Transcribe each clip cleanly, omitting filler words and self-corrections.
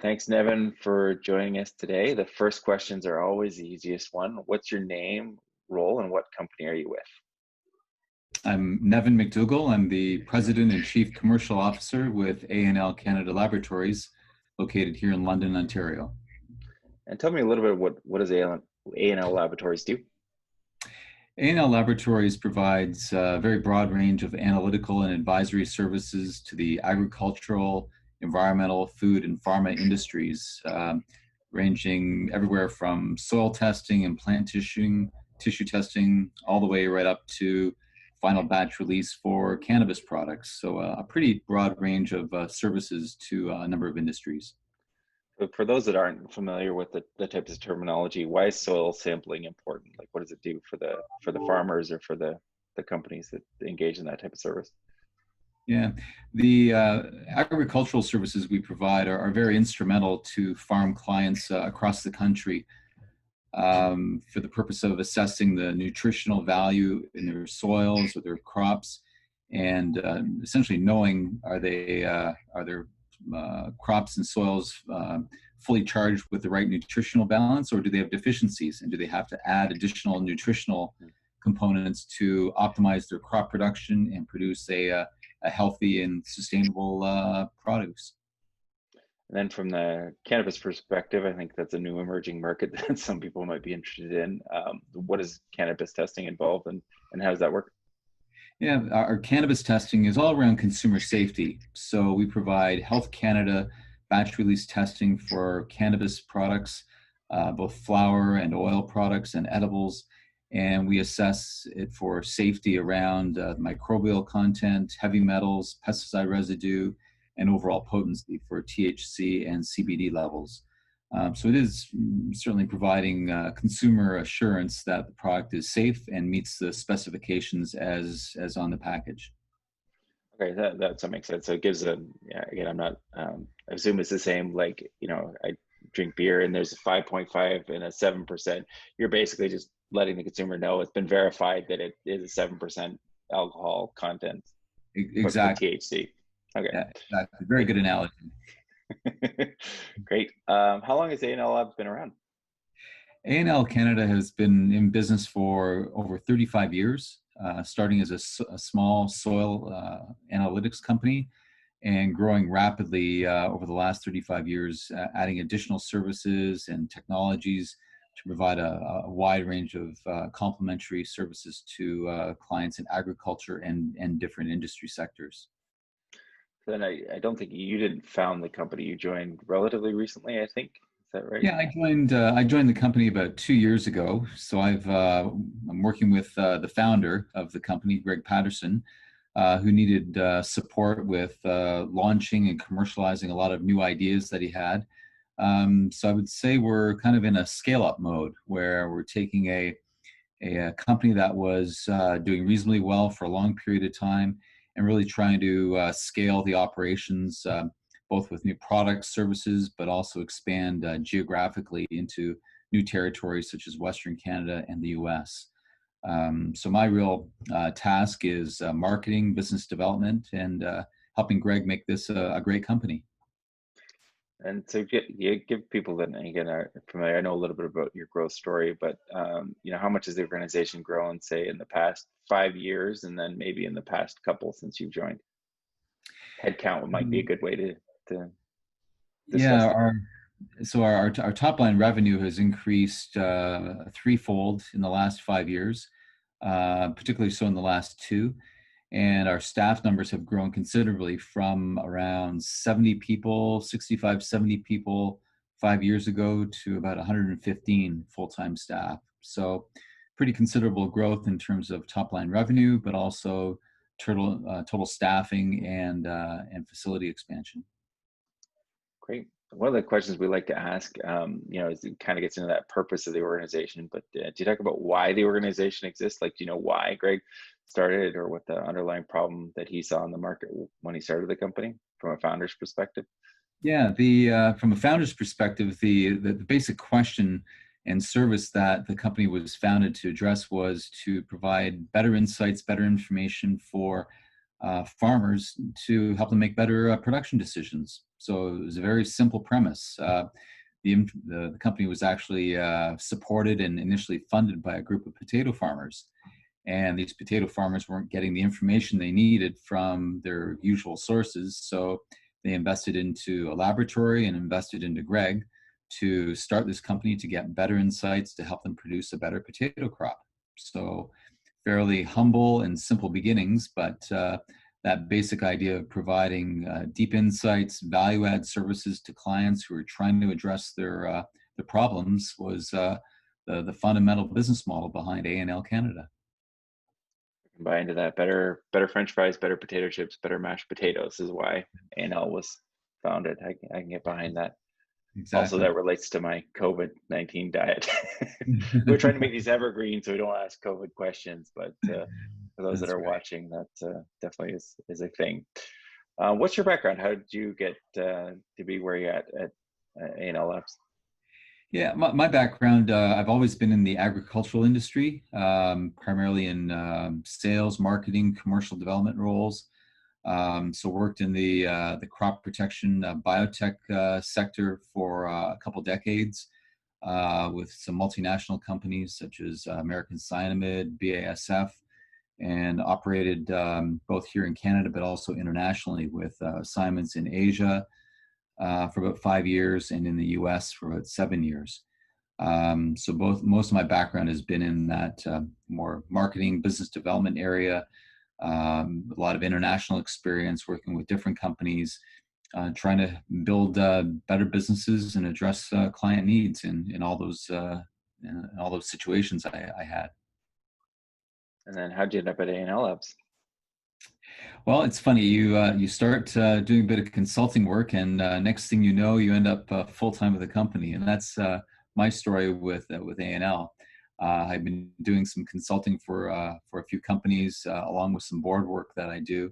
Thanks, Nevin, for joining us today. The first questions are always the easiest one. What's your name, role, and what company are you with? I'm Nevin McDougall. I'm the President and Chief Commercial Officer with A&L Canada Laboratories, located here in London, Ontario. And tell me a little bit what does A&L Laboratories do? A&L Laboratories provides a very broad range of analytical and advisory services to the agricultural, environmental, food, and pharma industries, ranging everywhere from soil testing and plant tissue testing, all the way right up to final batch release for cannabis products. So a pretty broad range of services to a number of industries. But for those that aren't familiar with the types of terminology, why is soil sampling important? Like, what does it do for the farmers or for the companies that engage in that type of service? Yeah, the agricultural services we provide are very instrumental to farm clients across the country for the purpose of assessing the nutritional value in their soils or their crops, and essentially knowing are their crops and soils fully charged with the right nutritional balance, or do they have deficiencies, and do they have to add additional nutritional components to optimize their crop production and produce a healthy and sustainable produce. And then from the cannabis perspective, I think that's a new emerging market that some people might be interested in. What is cannabis testing involved, and how does that work? Yeah, our cannabis testing is all around consumer safety. So we provide Health Canada batch release testing for cannabis products, both flower and oil products and edibles. And we assess it for safety around microbial content, heavy metals, pesticide residue, and overall potency for THC and CBD levels. So it is certainly providing consumer assurance that the product is safe and meets the specifications as on the package. Okay, that makes sense. So it gives again, I'm not, I assume it's the same, like, I drink beer and there's a 5.5 and a 7%. You're basically just letting the consumer know it's been verified that it is a 7% alcohol content. Exactly. THC. Okay. Yeah, exactly. Very good analogy. Great. How long has A&L Labs been around? A&L Canada has been in business for over 35 years, starting as a small soil analytics company and growing rapidly over the last 35 years, adding additional services and technologies to provide a wide range of complementary services to clients in agriculture and different industry sectors. Then I don't think you didn't found the company. You joined relatively recently, I think. Is that right? Yeah, I joined the company about 2 years ago. So I'm working with the founder of the company, Greg Patterson, who needed support with launching and commercializing a lot of new ideas that he had. So I would say we're kind of in a scale-up mode where we're taking a company that was doing reasonably well for a long period of time and really trying to scale the operations, both with new products, services, but also expand geographically into new territories such as Western Canada and the US. So my real task is marketing, business development, and helping Greg make this a great company. And so you give people that, again, are familiar. I know a little bit about your growth story, but how much has the organization grown, say, in the past 5 years, and then maybe in the past couple since you've joined? Headcount might be a good way to discuss it. Our top line revenue has increased threefold in the last 5 years, particularly so in the last 2. And our staff numbers have grown considerably from around 70 people, 65, 70 people 5 years ago to about 115 full-time staff. So pretty considerable growth in terms of top-line revenue, but also total staffing and facility expansion. Great. One of the questions we like to ask, is it kind of gets into that purpose of the organization, but do you talk about why the organization exists? Like, do you know why Greg started, or what the underlying problem that he saw in the market when he started the company from a founder's perspective? Yeah, from a founder's perspective, the basic question and service that the company was founded to address was to provide better insights, better information for farmers to help them make better production decisions. So it was a very simple premise. The company was actually supported and initially funded by a group of potato farmers. And these potato farmers weren't getting the information they needed from their usual sources. So they invested into a laboratory and invested into Greg to start this company to get better insights to help them produce a better potato crop. So fairly humble and simple beginnings, but that basic idea of providing deep insights, value add services to clients who are trying to address their problems was the fundamental business model behind A&L Canada. Buy into that. Better French fries, better potato chips, better mashed potatoes is why A&L was founded. I can get behind that. Also, Exactly. that relates to my COVID-19 diet. We're trying to make these evergreen so we don't ask COVID questions, but for those that That's are right. watching, that definitely is a thing. What's your background? How did you get to be where you're at A&L Labs? Yeah, my background, I've always been in the agricultural industry, primarily in sales, marketing, commercial development roles. So worked in the crop protection biotech sector for a couple decades with some multinational companies such as American Cyanamid, BASF, and operated both here in Canada but also internationally with assignments in Asia for about 5 years and in the US for about 7 years. So most of my background has been in that more marketing, business development area, a lot of international experience working with different companies, trying to build better businesses and address client needs in all those situations I had. And then how'd you end up at A&L Labs? Well, it's funny. You start doing a bit of consulting work, and next thing you know, you end up full time with the company, and that's my story with A&L. I've been doing some consulting for a few companies, along with some board work that I do,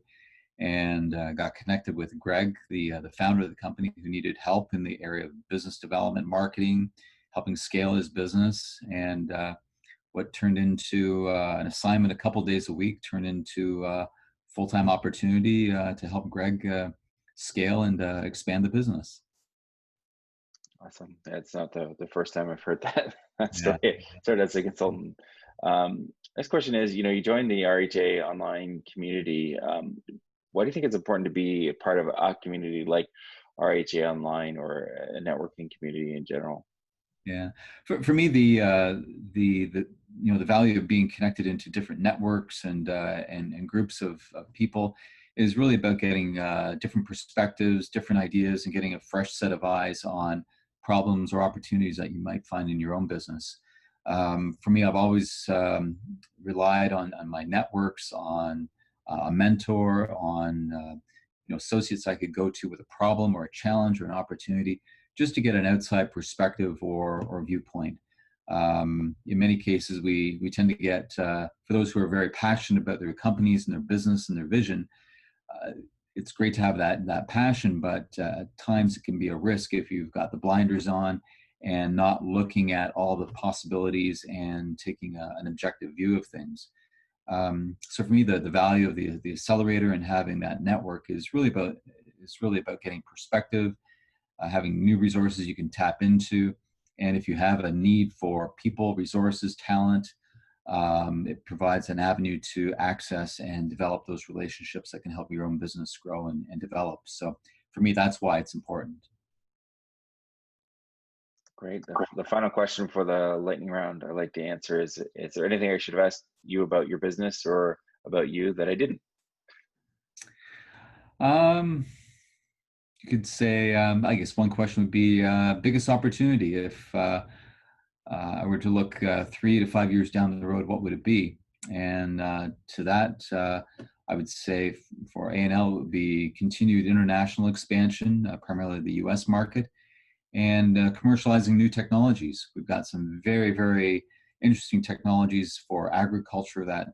and got connected with Greg, the founder of the company, who needed help in the area of business development, marketing, helping scale his business, and what turned into an assignment a couple days a week turned into full-time opportunity to help Greg scale and expand the business. Awesome. It's not the first time I've heard that that Yeah. story. Started as a consultant. Next question is, you joined the RHA Online community. Why do you think it's important to be a part of a community like RHA Online or a networking community in general? Yeah, for me, the value of being connected into different networks and groups of people is really about getting different perspectives, different ideas, and getting a fresh set of eyes on problems or opportunities that you might find in your own business. For me, I've always relied on my networks, on a mentor, on associates I could go to with a problem or a challenge or an opportunity, just to get an outside perspective or viewpoint. In many cases, we tend to get, for those who are very passionate about their companies and their business and their vision, uh, it's great to have that passion, but at times it can be a risk if you've got the blinders on and not looking at all the possibilities and taking an objective view of things. So for me, the value of the accelerator and having that network is really about getting perspective, having new resources you can tap into. And if you have a need for people, resources, talent, it provides an avenue to access and develop those relationships that can help your own business grow and develop. So for me, that's why it's important. Great. The final question for the lightning round I like to answer is there anything I should have asked you about your business or about you that I didn't? Um, you could say, I guess one question would be biggest opportunity. If I were to look 3 to 5 years down the road, what would it be? And to that, I would say for A&L, it would be continued international expansion, primarily the US market, and commercializing new technologies. We've got some very, very interesting technologies for agriculture that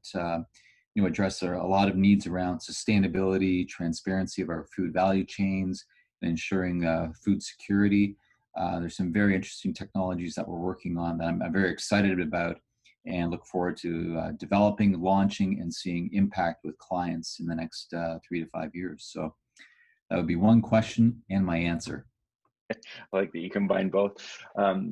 address a lot of needs around sustainability, transparency of our food value chains, and ensuring food security. There's some very interesting technologies that we're working on that I'm very excited about and look forward to developing, launching, and seeing impact with clients in the next 3 to 5 years. So That would be one question and my answer. I like that you combine both.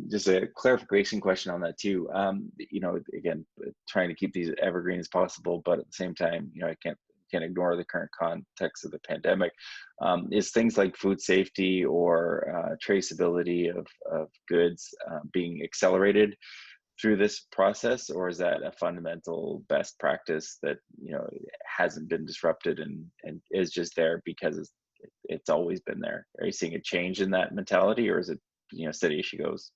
Just a clarification question on that too. Again, trying to keep these evergreen as possible, but at the same time, I can't ignore the current context of the pandemic. Is things like food safety or traceability of goods being accelerated through this process, or is that a fundamental best practice that hasn't been disrupted and is just there because it's always been there? Are you seeing a change in that mentality, or is it steady as she goes?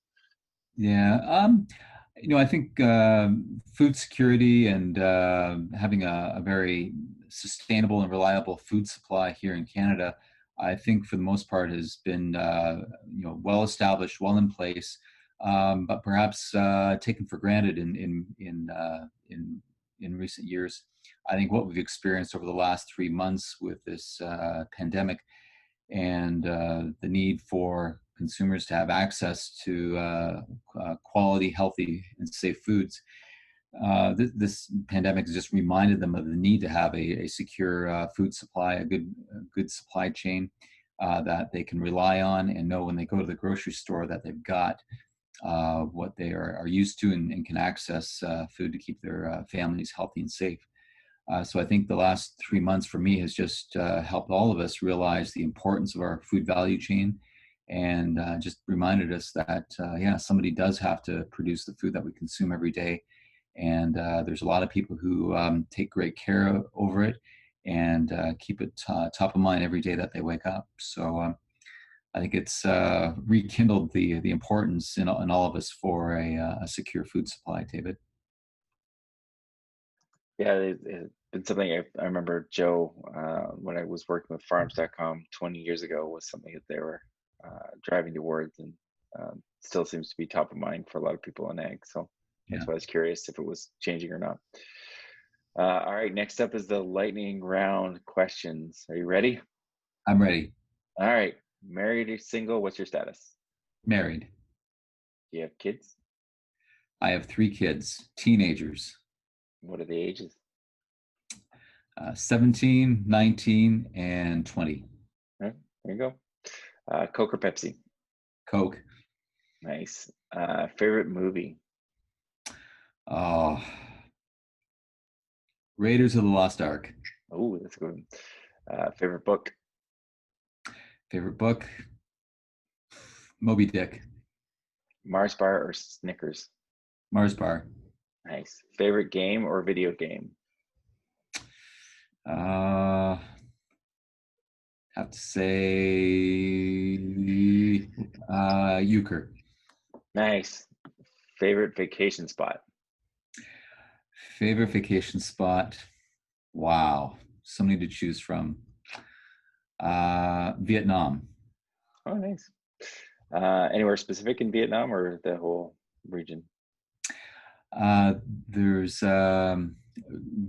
Yeah, I think food security and having a very sustainable and reliable food supply here in Canada, I think for the most part has been well established, well in place, but perhaps taken for granted in recent years. I think what we've experienced over the last 3 months with this pandemic and the need for consumers to have access to quality, healthy, and safe foods. This pandemic has just reminded them of the need to have a secure food supply, a good supply chain that they can rely on and know when they go to the grocery store that they've got what they are used to and can access food to keep their families healthy and safe. So I think the last 3 months for me has just helped all of us realize the importance of our food value chain and just reminded us that, somebody does have to produce the food that we consume every day. And there's a lot of people who take great care over it and keep it top of mind every day that they wake up. So I think it's rekindled the importance in all of us for a secure food supply, David. Yeah, it's been something I remember Joe, when I was working with farms.com 20 years ago, was something that they were driving towards, and still seems to be top of mind for a lot of people in ag. So Yeah, that's why I was curious if it was changing or not. All right, next up is the lightning round questions. Are you ready? I'm ready. All right, married or single? What's your status? Married. Do you have kids? I have 3 kids, teenagers, What are the ages? 17, 19, and 20. All right, there you go. Coke or Pepsi? Coke. Nice. Favorite movie? Oh, Raiders of the Lost Ark. Oh, that's a good one. Favorite book? Favorite book, Moby Dick. Mars bar or Snickers? Mars Bar. Nice. Favorite game or video game? Uh, have to say Euchre. Nice. Favorite vacation spot? Favorite vacation spot. Wow, so many to choose from. Vietnam. Oh, nice. Anywhere specific in Vietnam or the whole region? Uh, there's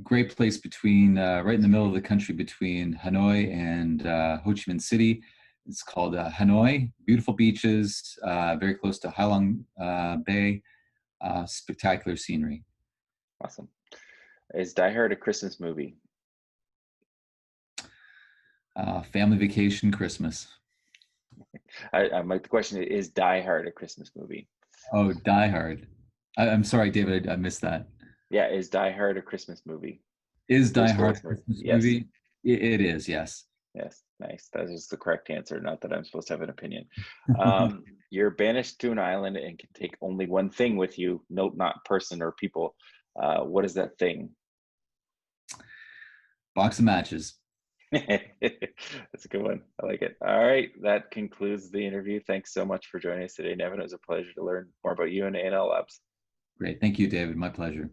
great place between right in the middle of the country between Hanoi and Ho Chi Minh City. It's called Hanoi. Beautiful beaches, very close to Hai Long Bay. Spectacular scenery. Awesome. Is Die Hard a Christmas movie? Family vacation, Christmas. I'm like, the question is Die Hard a Christmas movie? Oh, Die Hard. I'm sorry, David, I missed that. Yeah, is Die Hard a Christmas movie? Is Die Bruce Hard Willis a movie. Christmas Yes. movie? It is, yes. Yes. Nice. That is the correct answer. Not that I'm supposed to have an opinion. You're banished to an island and can take only one thing with you. Note not person or people. What is that thing? Box of matches. That's a good one. I like it. All right. That concludes the interview. Thanks so much for joining us today, Nevin. It was a pleasure to learn more about you and ANL Labs. Great. Thank you, David. My pleasure.